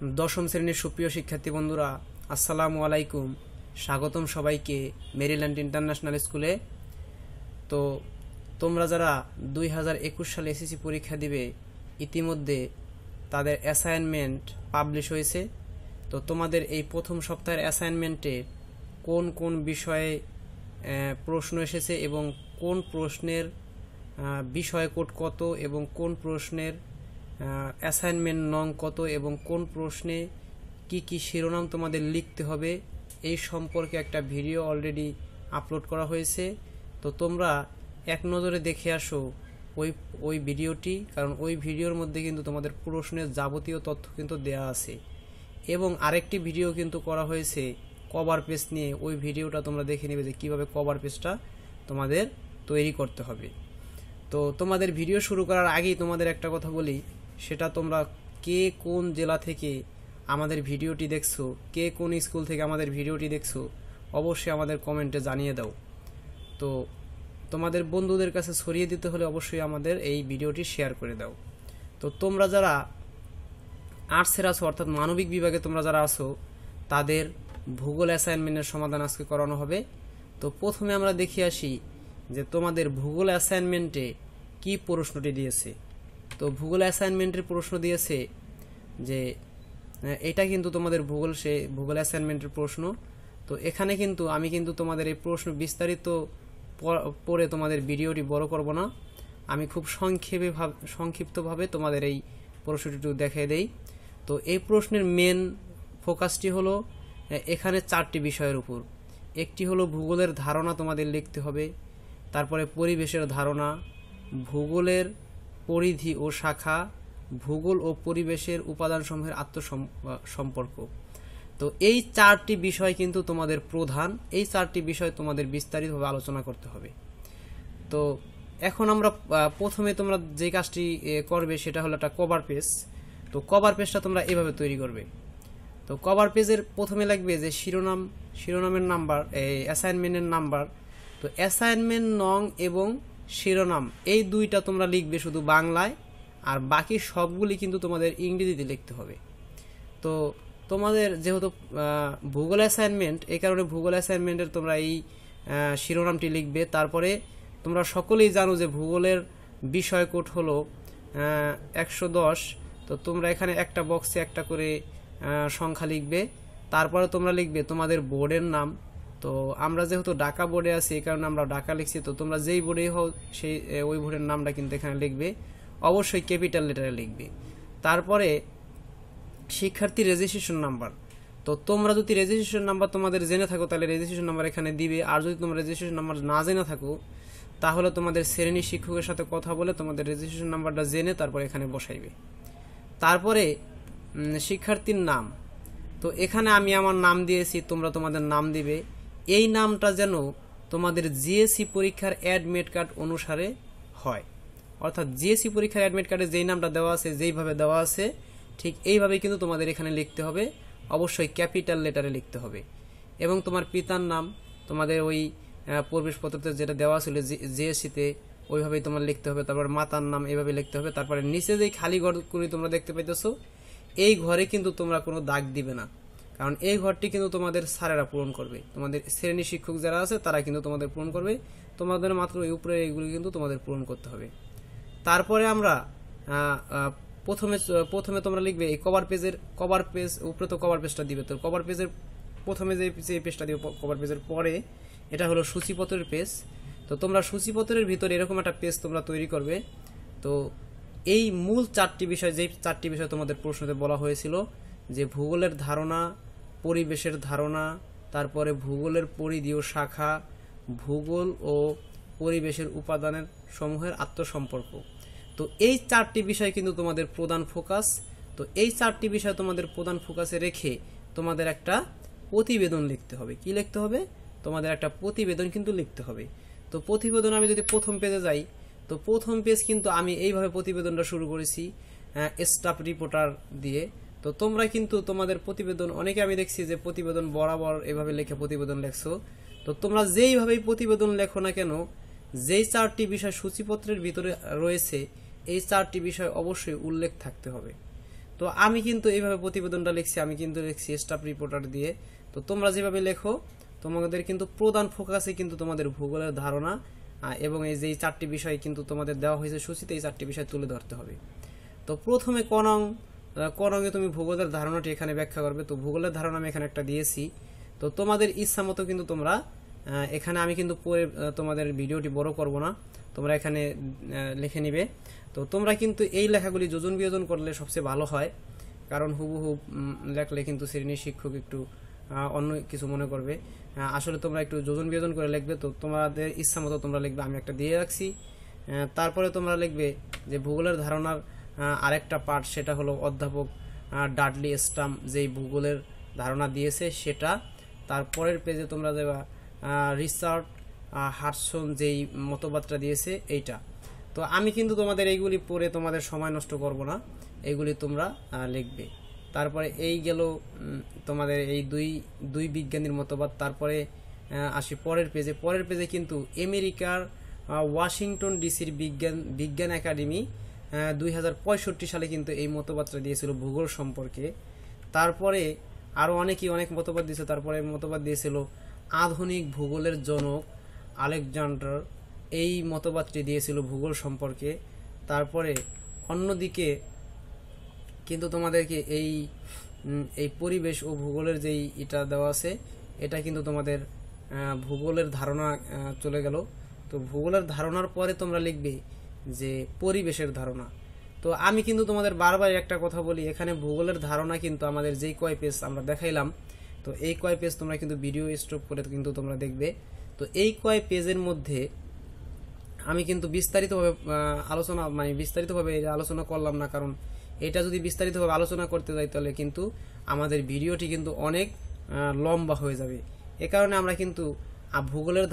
দশম শ্রেণীর সুপ্রিয় শিক্ষার্থী বন্ধুরা, আসসালামু আলাইকুম। স্বাগতম সবাইকে মেরিল্যান্ড ইন্টারন্যাশনাল স্কুলে। তো তোমরা যারা 2021 সালে এসএসসি পরীক্ষা দিবে, ইতিমধ্যে তাদের অ্যাসাইনমেন্ট পাবলিশ হয়েছে। তো তোমাদের এই প্রথম সপ্তাহের অ্যাসাইনমেন্টে কোন কোন বিষয়ে প্রশ্ন এসেছে এবং কোন প্রশ্নের বিষয় কোড কত এবং কোন প্রশ্নের অ্যাসাইনমেন্ট নং কত এবং কোন প্রশ্নে কি কি শিরোনাম তোমাদের লিখতে হবে, এই সম্পর্কে একটা ভিডিও অলরেডি আপলোড করা হয়েছে। তো তোমরা এক নজরে দেখে আসো ওই ভিডিওটি, কারণ ওই ভিডিওর মধ্যে কিন্তু তোমাদের প্রশ্নের যাবতীয় তথ্য কিন্তু দেয়া আছে। এবং আরেকটি ভিডিও কিন্তু করা হয়েছে কভার পেজ নিয়ে, ওই ভিডিওটা তোমরা দেখে নেবে যে কীভাবে কভার পেজটা তোমাদের তৈরি করতে হবে। তো তোমাদের ভিডিও শুরু করার আগেই তোমাদের একটা কথা বলি, সেটা তোমরা কে কোন জেলা থেকে আমাদের ভিডিওটি দেখছো, কে কোন স্কুল থেকে আমাদের ভিডিওটি দেখছো, অবশ্যই আমাদের কমেন্টে জানিয়ে দাও। তো তোমাদের বন্ধুদের কাছে ছড়িয়ে দিতে হলে অবশ্যই আমাদের এই ভিডিওটি শেয়ার করে দাও। তো তোমরা যারা আর্টসের আছো, অর্থাৎ মানবিক বিভাগে তোমরা যারা আছো, তাদের ভূগোল অ্যাসাইনমেন্টের সমাধান আজকে করানো হবে। তো প্রথমে আমরা দেখে আসি যে তোমাদের ভূগোল অ্যাসাইনমেন্টে কি প্রশ্নটি দিয়েছে। তো ভূগোল অ্যাসাইনমেন্টের প্রশ্ন দিয়েছে যে এটা কিন্তু তোমাদের ভূগোল অ্যাসাইনমেন্টের প্রশ্ন। তো এখানে কিন্তু আমি কিন্তু তোমাদের এই প্রশ্ন বিস্তারিত পড়ে তোমাদের ভিডিওটি বড় করব না, আমি খুব সংক্ষিপ্তভাবে তোমাদের এই প্রশ্নটি দেখিয়ে দেই। তো এই প্রশ্নের মেন ফোকাসটি হলো এখানে চারটি বিষয়ের উপর। একটি হলো ভূগোলের ধারণা তোমাদের লিখতে হবে, তারপরে পরিবেশের ধারণা, ভূগোলের পরিধি ও শাখা, ভূগোল ও পরিবেশের উপাদানসমূহের আত্মসম্পর্ক। তো এই চারটি বিষয় কিন্তু তোমাদের প্রধান, এই চারটি বিষয় তোমাদের বিস্তারিতভাবে আলোচনা করতে হবে। তো এখন আমরা প্রথমে তোমরা যে কাজটি করবে সেটা হলো একটা কভার পেজ। তো কভার পেজটা তোমরা এভাবে তৈরি করবে। তো কভার পেজের প্রথমে লাগবে যে শিরোনামের নাম্বার, অ্যাসাইনমেন্টের নাম্বার। তো অ্যাসাইনমেন্ট নং এবং শিরোনাম এই দুইটা তোমরা লিখবে শুধু বাংলায়, আর বাকি সবগুলি কিন্তু তোমাদের ইংরেজিতে লিখতে হবে। তো তোমাদের যেহেতু ভূগোল অ্যাসাইনমেন্ট, এই কারণে ভূগোল অ্যাসাইনমেন্টের তোমরা এই শিরোনামটি লিখবে। তারপরে তোমরা সকলেই জানো যে ভূগোলের বিষয় কোড হলো 110। তো তোমরা এখানে একটা বক্সে একটা করে সংখ্যা লিখবে। তারপরে তোমরা লিখবে তোমাদের বোর্ডের নাম। তো আমরা যেহেতু ঢাকা বোর্ডে আছি, এই কারণে আমরা ঢাকা লিখছি। তো তোমরা যেই বোর্ডেই হও ওই বোর্ডের নামটা কিন্তু এখানে লিখবে, অবশ্যই ক্যাপিটাল লেটারে লিখবে। তারপরে শিক্ষার্থী রেজিস্ট্রেশন নাম্বার। তো তোমরা যদি রেজিস্ট্রেশন নাম্বার তোমাদের জেনে থাকো তাহলে রেজিস্ট্রেশন নাম্বার এখানে দিবে, আর যদি তোমরা রেজিস্ট্রেশন নাম্বার না জেনে থাকো তাহলে তোমাদের শ্রেণী শিক্ষকের সাথে কথা বলে তোমাদের রেজিস্ট্রেশন নাম্বারটা জেনে তারপরে এখানে বসাইবে। তারপরে শিক্ষার্থীর নাম। তো এখানে আমি আমার নাম দিয়েছি, তোমরা তোমাদের নাম দিবে। এই নামটা যেন তোমাদের জিএসসি পরীক্ষার অ্যাডমিট কার্ড অনুসারে হয়, অর্থাৎ জিএসসি পরীক্ষার অ্যাডমিট কার্ডে যেই নামটা দেওয়া আছে, যেইভাবে দেওয়া আছে ঠিক এইভাবেই কিন্তু তোমাদের এখানে লিখতে হবে, অবশ্যই ক্যাপিটাল লেটারে লিখতে হবে। এবং তোমার পিতার নাম তোমাদের ওই প্রবেশপত্রতে যেটা দেওয়া ছিল জিএসসিতে ওইভাবেই তোমার লিখতে হবে। তারপর মাতার নাম এইভাবে লিখতে হবে। তারপরে নিচে যেই খালি ঘরগুলি তোমরা দেখতে পাইতেছো, এই ঘরে কিন্তু তোমরা কোনো দাগ দিবে না, কারণ এই ঘরটি কিন্তু তোমাদের স্যারেরা পূরণ করবে, তোমাদের শ্রেণী শিক্ষক যারা আছে তারা কিন্তু তোমাদের পূরণ করবে। তোমাদের মাত্র এই উপরে এইগুলি কিন্তু তোমাদের পূরণ করতে হবে। তারপরে আমরা প্রথমে তোমরা লিখবে এই কভার পেজ উপরে তো কভার পেজটা দিবে। তো কভার পেজের প্রথমে যে পেজটা দিবে কভার পেজের পরে, এটা হলো সূচিপত্রের পেজ। তো তোমরা সূচিপত্রের ভিতরে এরকম একটা পেজ তোমরা তৈরি করবে। তো এই মূল চারটি বিষয়, যেই চারটি বিষয় তোমাদের প্রশ্নতে বলা হয়েছিল, যে ভূগোলের ধারণা, পরিবেশের ধারণা, তারপরে ভূগোলের পরিধি ও শাখা, ভূগোল ও পরিবেশের উপাদানের সমূহের আত্মসম্পর্ক। তো এই চারটি বিষয় কিন্তু তোমাদের প্রধান ফোকাস। তো এই চারটি বিষয় তোমাদের প্রধান ফোকাসে রেখে তোমাদের একটা প্রতিবেদন লিখতে হবে। কি লিখতে হবে? তোমাদের একটা প্রতিবেদন কিন্তু লিখতে হবে। তো প্রতিবেদন আমি যদি প্রথম পেজে যাই, তো প্রথম পেজ কিন্তু আমি এইভাবে প্রতিবেদনটা শুরু করেছি স্টাফ রিপোর্টার দিয়ে। তো তোমরা কিন্তু তোমাদের প্রতিবেদন, অনেকে আমি দেখছি যে প্রতিবেদন বরাবর এভাবে লিখে প্রতিবেদন লেখছো। তো তোমরা যেইভাবেই প্রতিবেদন লেখো না কেন, যেই চারটি বিষয় সূচিপত্রের ভিতরে রয়েছে এই চারটি বিষয় অবশ্যই উল্লেখ থাকতে হবে। তো তো আমি কিন্তু এইভাবে প্রতিবেদনটা লিখছি, আমি কিন্তু লিখছি স্টাফ রিপোর্টার দিয়ে। তো তোমরা যেভাবে লেখো, তোমাদের কিন্তু প্রধান ফোকাসে কিন্তু তোমাদের ভূগোলের ধারণা এবং এই যে 4টি বিষয় কিন্তু তোমাদের দেওয়া হয়েছে সূচিতে, এই 4টি বিষয় তুলে ধরতে হবে। তো প্রথমে কনঙে তুমি ভূগোলের ধারণাটি এখানে ব্যাখ্যা করবে। তো ভূগোলের ধারণা আমি এখানে একটা দিয়েছি। তো তোমাদের ইচ্ছা মতো কিন্তু তোমরা এখানে, আমি কিন্তু পরে তোমাদের ভিডিওটি বড় করব না, তোমরা এখানে লিখে নিবে। তো তোমরা কিন্তু এই লেখাগুলি যোজন বিয়োজন করলে সবচেয়ে ভালো হয়, কারণ হুবহু লেখলে কিন্তু শ্রেণীর শিক্ষক একটু অন্য কিছু মনে করবে। আসলে তোমরা একটু যোজন বিয়োজন করে লিখবে। তো তোমাদের ইচ্ছা মতো তোমরা লিখবে, আমি একটা দিয়ে রাখছি। তারপরে তোমরা লিখবে যে ভূগোলের ধারণার আরেকটা পার্ট, সেটা হলো অধ্যাপক ডাডলি স্টাম যেই ভূগোলের ধারণা দিয়েছে সেটা। তারপরের পেজে তোমরা দেবা রিচার্ড হাডসন যেই মতবাদটা দিয়েছে এইটা। তো আমি কিন্তু তোমাদের এইগুলি পড়ে তোমাদের সময় নষ্ট করব না, এইগুলি তোমরা লিখবে। তারপরে এই গেল তোমাদের এই দুই বিজ্ঞানীর মতবাদ। তারপরে আসি পরের পেজে কিন্তু আমেরিকার ওয়াশিংটন ডিসির বিজ্ঞান একাডেমি 2065 সালে কিন্তু এই মতবাদটা দিয়েছিল ভূগোল সম্পর্কে। তারপরে আরো অনেকেই অনেক মতবাদ দিয়েছে। তারপরে মতবাদ দিয়েছিল আধুনিক ভূগোলের জনক আলেকজান্ডার, এই মতবাদটি দিয়েছিল ভূগোল সম্পর্কে। তারপরে অন্যদিকে কিন্তু তোমাদেরকে এই পরিবেশ ও ভূগোলের যেই এটা দেওয়া আছে, এটা কিন্তু তোমাদের ভূগোলের ধারণা চলে গেল। তো ভূগোলের ধারণার পরে তোমরা লিখবে যে পরিবেশের ধারণা। তো আমি কিন্তু তোমাদের বারবার একটা কথা বলি, এখানে ভূগোলের ধারণা কিন্তু আমাদের যেই কয় পেজ আমরা দেখাইলাম, তো এই কয় পেজ তোমরা কিন্তু ভিডিও স্টপ করে কিন্তু তোমরা দেখবে। তো এই কয় পেজের মধ্যে আমি কিন্তু বিস্তারিতভাবে আলোচনা করলাম না, কারণ এটা যদি বিস্তারিতভাবে আলোচনা করতে যাই তাহলে কিন্তু আমাদের ভিডিওটি কিন্তু অনেক লম্বা হয়ে যাবে। এ কারণে আমরা কিন্তু ভূগোলের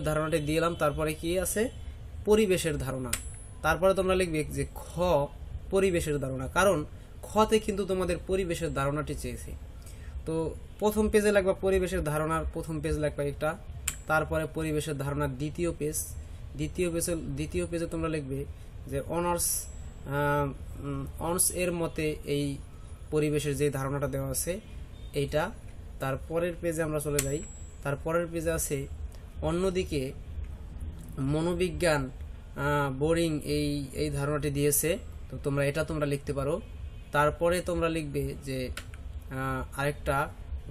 ধারণাটি দিলাম। তারপরে কি আছে, পরিবেশের ধারণা। তারপরে তোমরা লিখবে যে পরিবেশের ধারণা, কারণ খতে কিন্তু তোমাদের পরিবেশের ধারণাটি চেয়েছে। তো প্রথম পেজে লাগবে পরিবেশের ধারণার প্রথম পেজ লাগবে একটা। তারপরে পরিবেশের ধারণার দ্বিতীয় পেজে তোমরা লিখবে যে অনার্স এর মতে এই পরিবেশের যে ধারণাটা দেওয়া আছে এইটা। তারপরের পেজে আমরা চলে যাই। তারপরের পেজে আছে অন্যদিকে মনোবিজ্ঞান বোরিং এই ধারণাটি দিয়েছে। তো তোমরা লিখতে পারো। তারপরে তোমরা লিখবে যে আরেকটা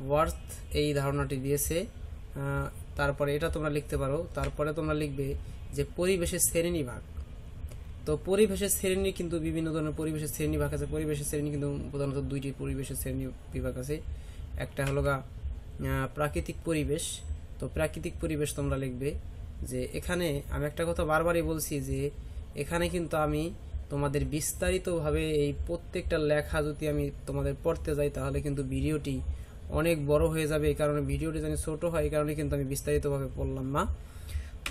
ওয়ার্থ এই ধারণাটি দিয়েছে, তারপরে এটা তোমরা লিখতে পারো। তারপরে তোমরা লিখবে যে পরিবেশের শ্রেণীবিভাগ। তো পরিবেশের শ্রেণী কিন্তু বিভিন্ন ধরনের পরিবেশের শ্রেণীবিভাগ আছে। পরিবেশের শ্রেণী কিন্তু প্রধানত 2টি পরিবেশের শ্রেণী বিভাগ আছে। একটা হলো প্রাকৃতিক পরিবেশ। তো প্রাকৃতিক পরিবেশ তোমরা লিখবে যে এখানে আমি একটা কথা বারবারই বলছি যে এখানে কিন্তু আমি তোমাদের বিস্তারিতভাবে এই প্রত্যেকটা লেখা যদি আমি তোমাদের পড়তে যাই তাহলে কিন্তু ভিডিওটি অনেক বড় হয়ে যাবে। এই কারণে ভিডিওটি যেন ছোট হয়, এই কারণে কিন্তু আমি বিস্তারিতভাবে পড়লাম না।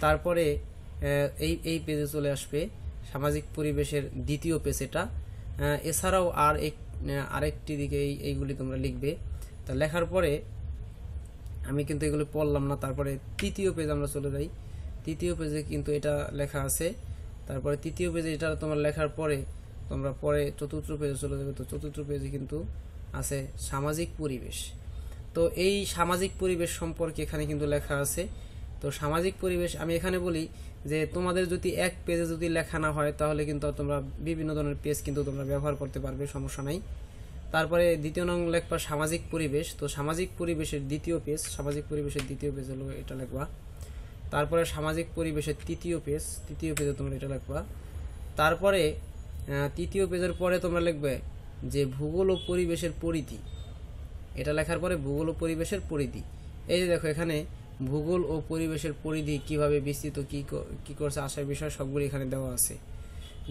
তারপরে এই পেজে চলে আসবে সামাজিক পরিবেশের দ্বিতীয় পেজ এটা। এছাড়াও আরেকটি দিকে এইগুলি তোমরা লিখবে। তা লেখার পরে আমি কিন্তু এগুলো পড়লাম না। তারপরে তৃতীয় পেজ আমরা চলে যাই। তৃতীয় পেজে কিন্তু এটা লেখা আছে। তারপরে তৃতীয় পেজে এটা তোমরা লেখার পরে তোমরা পরে চতুর্থ পেজে চলে যাবে। তো চতুর্থ পেজে কিন্তু আছে সামাজিক পরিবেশ। তো এই সামাজিক পরিবেশ সম্পর্কে এখানে কিন্তু লেখা আছে। তো সামাজিক পরিবেশ আমি এখানে বলি যে তোমাদের যদি এক পেজে যদি লেখা না হয় তাহলে কিন্তু তোমরা বিভিন্ন ধরনের পেজ কিন্তু তোমরা ব্যবহার করতে পারবে, সমস্যা নাই। তারপরে দ্বিতীয় নং লেখবা সামাজিক পরিবেশ। তো সামাজিক পরিবেশের দ্বিতীয় পেজ হলো এটা লেখবা। তারপরে সামাজিক পরিবেশের তৃতীয় পেজে তোমরা এটা লেখবা। তারপরে তৃতীয় পেজের পরে তোমরা লিখবে যে ভূগোল ও পরিবেশের পরিধি। এটা লেখার পরে ভূগোল ও পরিবেশের পরিধি, এই যে দেখো এখানে ভূগোল ও পরিবেশের পরিধি কিভাবে বিস্তৃত, কি করছে আসার বিষয় সবগুলি এখানে দেওয়া আছে।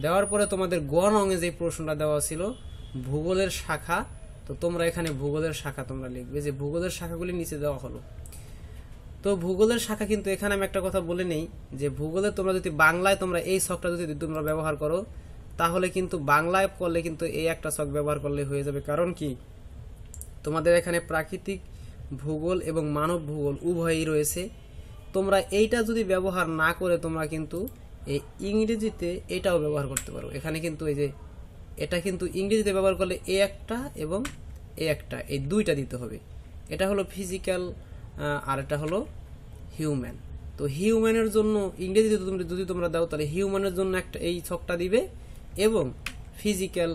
দেওয়ার পরে তোমাদের গ নঙে যে প্রশ্নটা দেওয়া ছিল ভূগোলের শাখা, তো তোমরা এখানে ভূগোলের শাখা তোমরা লিখবে যে ভূগোলের শাখাগুলি নিচে দেওয়া হলো। তো ভূগোলের শাখা কিন্তু এখানে আমি একটা কথা বলে নেই যে ভূগোলে তোমরা যদি বাংলায় তোমরা এই ছকটা যদি তোমরা ব্যবহার করো তাহলে কিন্তু বাংলায় করলে কিন্তু এই একটা ছক ব্যবহার করলে হয়ে যাবে। কারণ কি তোমাদের এখানে প্রাকৃতিক ভূগোল এবং মানব ভূগোল উভয়ই রয়েছে। তোমরা এইটা যদি ব্যবহার না করে তোমরা কিন্তু এই ইংরেজিতে এটাও ব্যবহার করতে পারো। এখানে কিন্তু এই যে এটা কিন্তু ইংরেজিতে ব্যবহার করলে এ একটা এবং এ একটা, এই দুইটা দিতে হবে। এটা হলো ফিজিক্যাল আর এটা হলো হিউম্যান। তো হিউম্যানের জন্য ইংরেজিতে যদি তোমরা দাও তাহলে হিউম্যানের জন্য একটা এই ছকটা দিবে এবং ফিজিক্যাল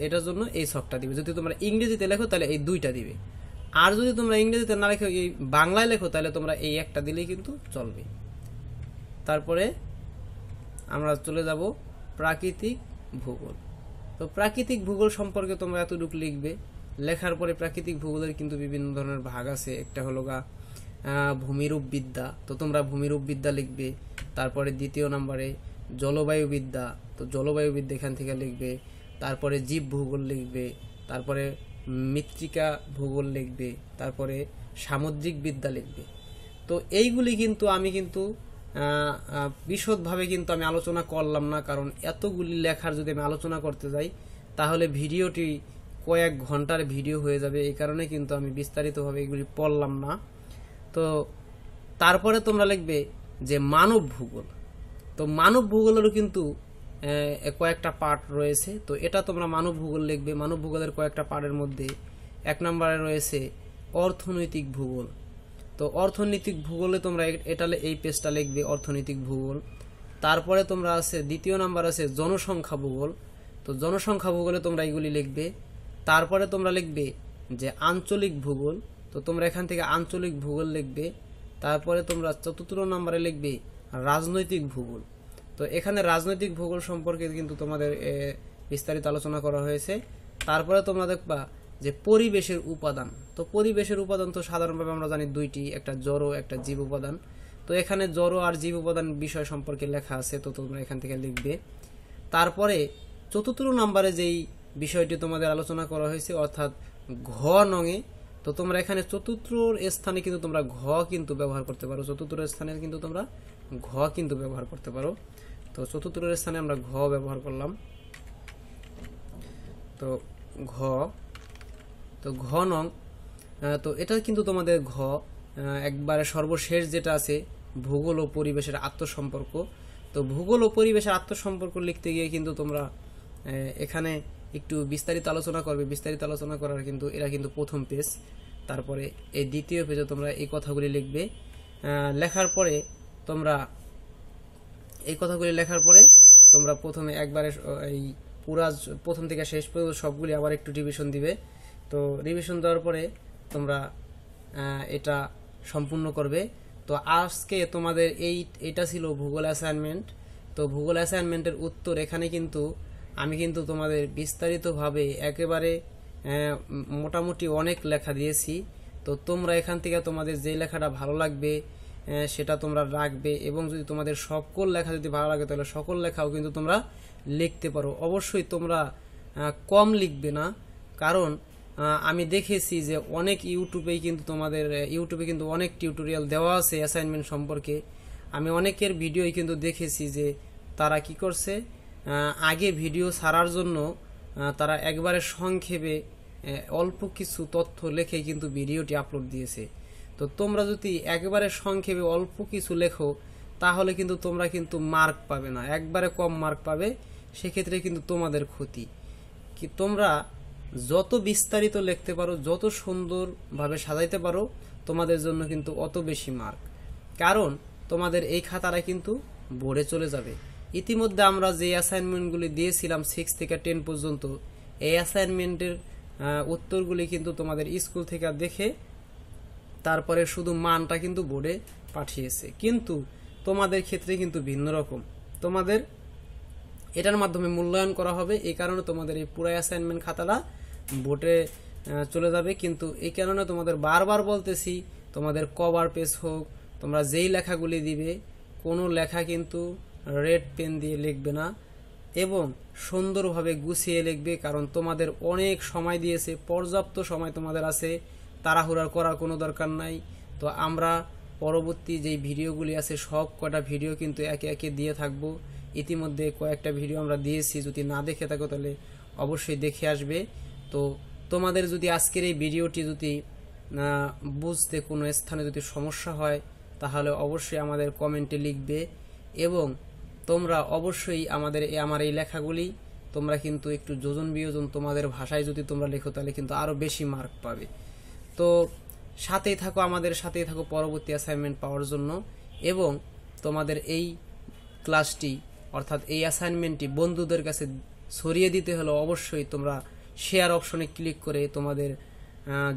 এটার জন্য এই ছকটা দিবে। যদি তোমরা ইংরেজিতে লেখো তাহলে এই দুইটা দিবে, আর যদি তোমরা ইংরেজিতে না লেখো এই বাংলায় লেখো তাহলে তোমরা এই একটা দিলেই কিন্তু চলবে। তারপরে আমরা চলে যাব প্রাকৃতিক ভূগোল। তো প্রাকৃতিক ভূগোল সম্পর্কে তোমরা এতটুকু লিখবে। লেখার পরে প্রাকৃতিক ভূগোলের কিন্তু বিভিন্ন ধরনের ভাগ আছে। একটা হলো ভূমিরূপ বিদ্যা, তো তোমরা ভূমিরূপ বিদ্যা লিখবে। তারপরে দ্বিতীয় নম্বরে জলবায়ু বিদ্যা, তো জলবায়ু বিদ্যা এখান থেকে লিখবে। তারপরে জীব ভূগোল লিখবে। তারপরে মৃত্তিকা ভূগোল লিখবে। তারপরে সামুদ্রিক বিদ্যা লিখবে। তো এইগুলি কিন্তু আমি কিন্তু বিশদভাবে কিন্তু আমি আলোচনা করলাম না, কারণ এতগুলি লেখার যদি আমি আলোচনা করতে যাই তাহলে ভিডিওটি কয়েক ঘন্টার ভিডিও হয়ে যাবে। এই কারণে কিন্তু আমি বিস্তারিতভাবে এগুলি পড়লাম না। তো তারপরে তোমরা লিখবে যে মানব ভূগোল। তো মানব ভূগোলেরও কিন্তু কয়েকটা পার্ট রয়েছে। তো এটা তোমরা মানব ভূগোল লিখবে। মানব ভূগোলের কয়েকটা পার্টের মধ্যে 1 নম্বরে রয়েছে অর্থনৈতিক ভূগোল। তো অর্থনৈতিক ভূগোলে তোমরা এটা এই পেজটা লিখবে, অর্থনৈতিক ভূগোল। তারপরে তোমরা আছে 2 নম্বর আছে জনসংখ্যা ভূগোল। তো জনসংখ্যা ভূগোলে তোমরা এগুলি লিখবে। তারপরে তোমরা লিখবে যে আঞ্চলিক ভূগোল। তো তোমরা এখান থেকে আঞ্চলিক ভূগোল লিখবে। তারপরে তোমরা 4 নম্বরে লিখবে রাজনৈতিক ভূগোল। তো এখানে রাজনৈতিক ভূগোল সম্পর্কে কিন্তু তোমাদের বিস্তারিত আলোচনা করা হয়েছে। তারপরে তোমরা দেখবা যে পরিবেশের উপাদান। তো পরিবেশের উপাদান তো সাধারণভাবে আমরা জানি দুইটি, একটা জড় একটা জীব উপাদান। তো এখানে জড় আর জীব উপাদান বিষয় সম্পর্কে লেখা আছে, তো তোমরা এখান থেকে লিখবে। তারপরে 4 নম্বরে যেই বিষয়টি তোমাদের আলোচনা করা হয়েছে অর্থাৎ ঘ নঙে, তো তোমরা এখানে 4 স্থানে কিন্তু তোমরা ঘ কিন্তু ব্যবহার করতে পারো। 4 স্থানে কিন্তু তোমরা ঘ কিন্তু ব্যবহার করতে পারো। তো 4 স্থানে আমরা ঘ ব্যবহার করলাম। তো ঘ, তো ঘ নং, তো এটা কিন্তু তোমাদের ঘ একবারে সর্বশেষ যেটা আছে ভূগোল ও পরিবেশের আত্মসম্পর্ক। তো ভূগোল ও পরিবেশের আত্মসম্পর্ক লিখতে গিয়ে কিন্তু তোমরা এখানে একটু বিস্তারিত আলোচনা করবে। বিস্তারিত আলোচনা করার কিন্তু এরা কিন্তু প্রথম পেজ। তারপরে এই দ্বিতীয় পেজে তোমরা এই কথাগুলি লিখবে। লেখার পরে তোমরা এই কথাগুলি লেখার পরে তোমরা প্রথমে একবারে এই পুরা প্রথম থেকে শেষ পর্যন্ত সবগুলি আবার একটু রিভিশন দিবে। তো রিভিশন দেওয়ার পরে তোমরা এটা সম্পূর্ণ করবে। তো আজকে তোমাদের এইটা ছিল ভূগোল অ্যাসাইনমেন্ট। তো ভূগোল অ্যাসাইনমেন্টের উত্তর এখানে কিন্তু আমি কিন্তু তোমাদের বিস্তারিতভাবে একেবারে মোটামুটি অনেক লেখা দিয়েছি। তো তোমরা এখান থেকে তোমাদের যে লেখাটা ভালো লাগবে সেটা তোমরা রাখবে, এবং যদি তোমাদের সকল লেখা যদি ভালো লাগে তাহলে সকল লেখাও কিন্তু তোমরা লিখতে পারো। অবশ্যই তোমরা কম লিখবে না, কারণ আমি দেখেছি যে অনেক ইউটিউবে কিন্তু অনেক টিউটোরিয়াল দেওয়া আছে অ্যাসাইনমেন্ট সম্পর্কে। আমি অনেকের ভিডিওই কিন্তু দেখেছি যে তারা কি করছে, আগে ভিডিও ছাড়ার জন্য তারা একবারে সংক্ষেপে অল্প কিছু তথ্য লিখে কিন্তু ভিডিওটি আপলোড দিয়েছে। তো তোমরা যদি একবারে সংক্ষেপে অল্প কিছু লেখো তাহলে কিন্তু তোমরা কিন্তু মার্ক পাবে না, একবারে কম মার্ক পাবে। সেক্ষেত্রে কিন্তু তোমাদের ক্ষতি। কি তোমরা যত বিস্তারিত লিখতে পারো, যত সুন্দরভাবে সাজাইতে পারো, তোমাদের জন্য কিন্তু অত বেশি মার্ক, কারণ তোমাদের এই খাতাটা কিন্তু বোর্ডে চলে যাবে। ইতিমধ্যে আমরা যে অ্যাসাইনমেন্টগুলি দিয়েছিলাম 6 থেকে 10 পর্যন্ত, এই অ্যাসাইনমেন্টের উত্তরগুলি কিন্তু তোমাদের স্কুল থেকে দেখে তারপরে শুধু মানটা কিন্তু বোর্ডে পাঠিয়েছে। কিন্তু তোমাদের ক্ষেত্রে কিন্তু ভিন্ন রকম, তোমাদের এটার মাধ্যমে মূল্যায়ন করা হবে। এই কারণে তোমাদের এই পুরো অ্যাসাইনমেন্ট খাতাটা বোর্ডে চলে যাবে। কিন্তু এই কারণে তোমাদের বারবার বলতেছি, তোমাদের কভার পেজ হোক, তোমরা যেই লেখাগুলি দিবে কোনো লেখা কিন্তু রেড পেন দিয়ে লিখবে না, এবং সুন্দরভাবে গুছিয়ে লিখবে। কারণ তোমাদের অনেক সময় দিয়েছে, পর্যাপ্ত সময় তোমাদের আছে, তাড়াহুড়া করার কোনো দরকার নাই। তো আমরা পরবর্তী যেই ভিডিওগুলি আছে সব কটা ভিডিও কিন্তু একে একে দিয়ে থাকবো। ইতিমধ্যে কয়েকটা ভিডিও আমরা দিয়েছি, যদি না দেখে থাকো তাহলে অবশ্যই দেখে আসবে। তো তোমাদের যদি আজকের এই ভিডিওটি যদি বুঝতে কোনো স্থানে যদি সমস্যা হয় তাহলে অবশ্যই আমাদের কমেন্টে লিখবে, এবং তোমরা অবশ্যই আমার এই লেখাগুলি তোমরা কিন্তু একটু যোজন বিয়োজন তোমাদের ভাষায় যদি তোমরা লেখো তাহলে কিন্তু আরো বেশি মার্ক পাবে। তো সাথেই থাকো, আমাদের সাথেই থাকো পরবর্তী অ্যাসাইনমেন্ট পাওয়ার জন্য। এবং তোমাদের এই ক্লাসটি অর্থাৎ এই অ্যাসাইনমেন্টটি বন্ধুদের কাছে ছড়িয়ে দিতে হলে অবশ্যই তোমরা শেয়ার অপশনে ক্লিক করে তোমাদের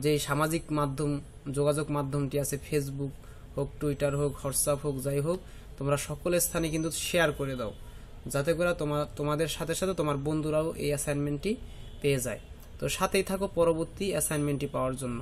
যে সামাজিক মাধ্যম যোগাযোগ মাধ্যমটি আছে, ফেসবুক হোক, টুইটার হোক, হোয়াটসঅ্যাপ হোক, যাই হোক, তোমরা সকলের স্থানে কিন্তু শেয়ার করে দাও, যাতে করে তোমাদের সাথে সাথে তোমার বন্ধুরাও এই অ্যাসাইনমেন্টটি পেয়ে যায়। তো সাথেই থাকো পরবর্তী অ্যাসাইনমেন্টটি পাওয়ার জন্য।